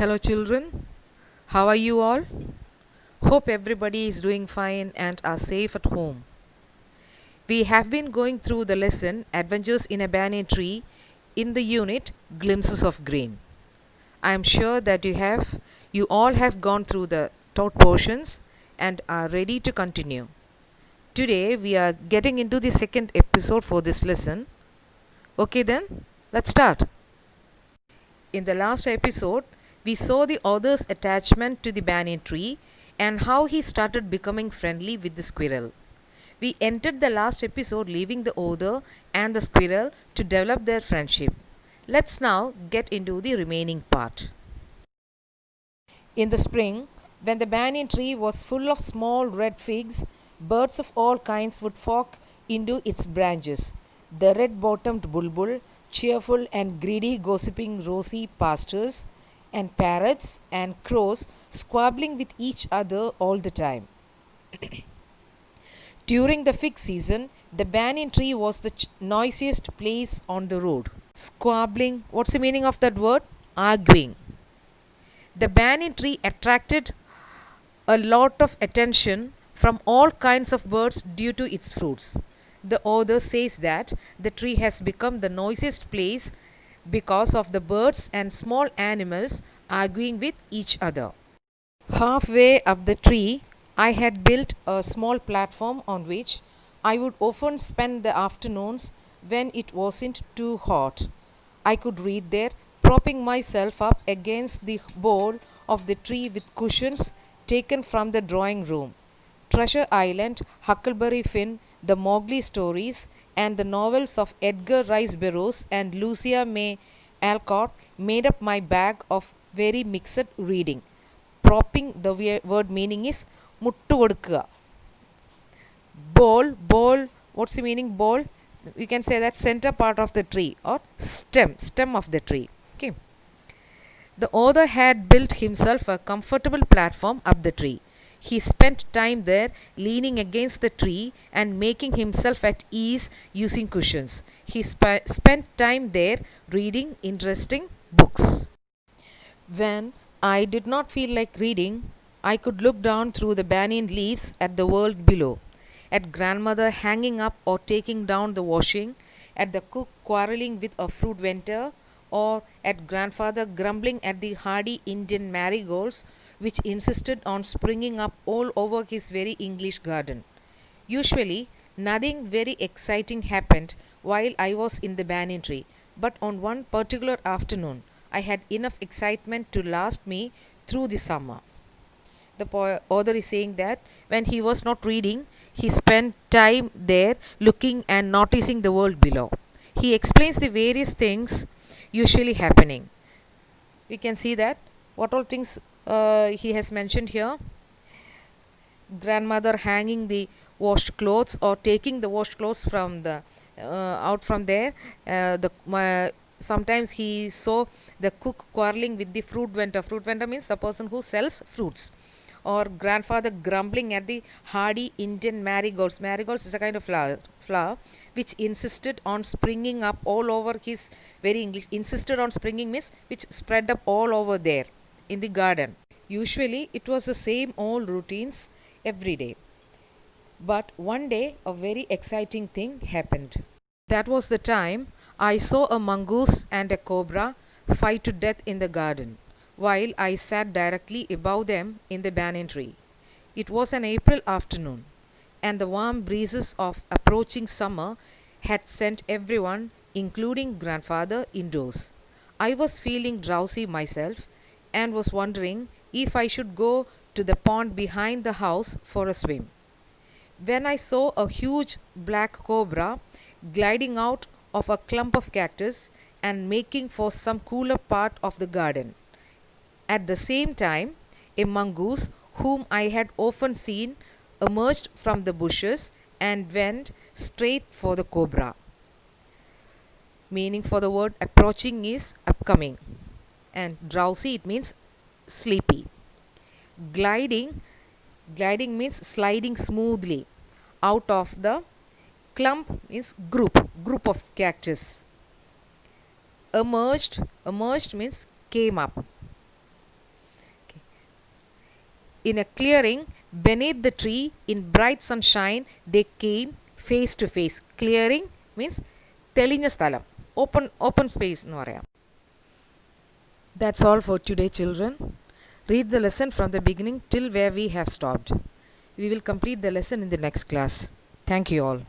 Hello, children. How are you all? Hope everybody is doing fine and are safe at home. We have been going through the lesson Adventures in a Banyan Tree in the unit Glimpses of Green. I am sure that you all have gone through the taught portions and are ready to continue. Today we are getting into the second episode for this lesson. Okay then, let's start. In the last episode, we saw the author's attachment to the banyan tree and how he started becoming friendly with the squirrel. We entered the last episode leaving the author and the squirrel to develop their friendship. Let's now get into the remaining part. In the spring, when the banyan tree was full of small red figs, birds of all kinds would flock into its branches. The red bottomed bulbul, cheerful and greedy, gossiping rosy pastures, and parrots and crows squabbling with each other all the time. During the fig season, the banyan tree was the noisiest place on the road. Squabbling, what's the meaning of that word? Arguing. The banyan tree attracted a lot of attention from all kinds of birds due to its fruits. The author says that the tree has become the noisiest place because of the birds and small animals arguing with each other. Halfway up the tree, I had built a small platform on which I would often spend the afternoons when it wasn't too hot. I could read there, propping myself up against the bole of the tree with cushions taken from the drawing room. Treasure Island, Huckleberry Finn, the Mowgli stories, and the novels of Edgar Rice Burroughs and Lucia May Alcott made up my bag of very mixed reading. Propping, the word meaning is muttu kodukka. Bole, what's the meaning? Bole, we can say that center part of the tree or stem of the tree. Okay. The author had built himself a comfortable platform up the tree. He spent time there leaning against the tree and making himself at ease using cushions. He spent time there reading interesting books. When I did not feel like reading, I could look down through the banyan leaves at the world below, at grandmother hanging up or taking down the washing, at the cook quarreling with a fruit vendor, or at grandfather grumbling at the hardy Indian marigolds which insisted on springing up all over his very English garden. Usually, nothing very exciting happened while I was in the banyan tree, but on one particular afternoon, I had enough excitement to last me through the summer. The author is saying that when he was not reading, he spent time there looking and noticing the world below. He explains the various things usually happening. We can see that what all things he has mentioned here: grandmother hanging the washed clothes or taking the washed clothes from the out from there. Sometimes he saw the cook quarreling with the fruit vendor. Fruit vendor means the person who sells fruits. Or grandfather grumbling at the hardy Indian marigolds. Marigolds is a kind of flower which insisted on springing up all over his very English. Insisted on springing means which spread up all over there in the garden. Usually it was the same old routines every day. But one day a very exciting thing happened. That was the time I saw a mongoose and a cobra fight to death in the garden, while I sat directly above them in the banyan tree. It was an April afternoon, and the warm breezes of approaching summer had sent everyone, including grandfather, indoors. I was feeling drowsy myself and was wondering if I should go to the pond behind the house for a swim, when I saw a huge black cobra gliding out of a clump of cactus and making for some cooler part of the garden. At the same time, a mongoose, whom I had often seen, emerged from the bushes and went straight for the cobra. Meaning for the word approaching is upcoming, and drowsy it means sleepy. Gliding, gliding means sliding smoothly out of the clump means group of cactus. Emerged means came up. In a clearing beneath the tree in bright sunshine they came face to face. Clearing means തെളിഞ്ഞ സ്ഥലം, open space എന്ന് പറയാം. That's all for today, children. Read the lesson from the beginning till where we have stopped. We will complete the lesson in the next class. Thank you all.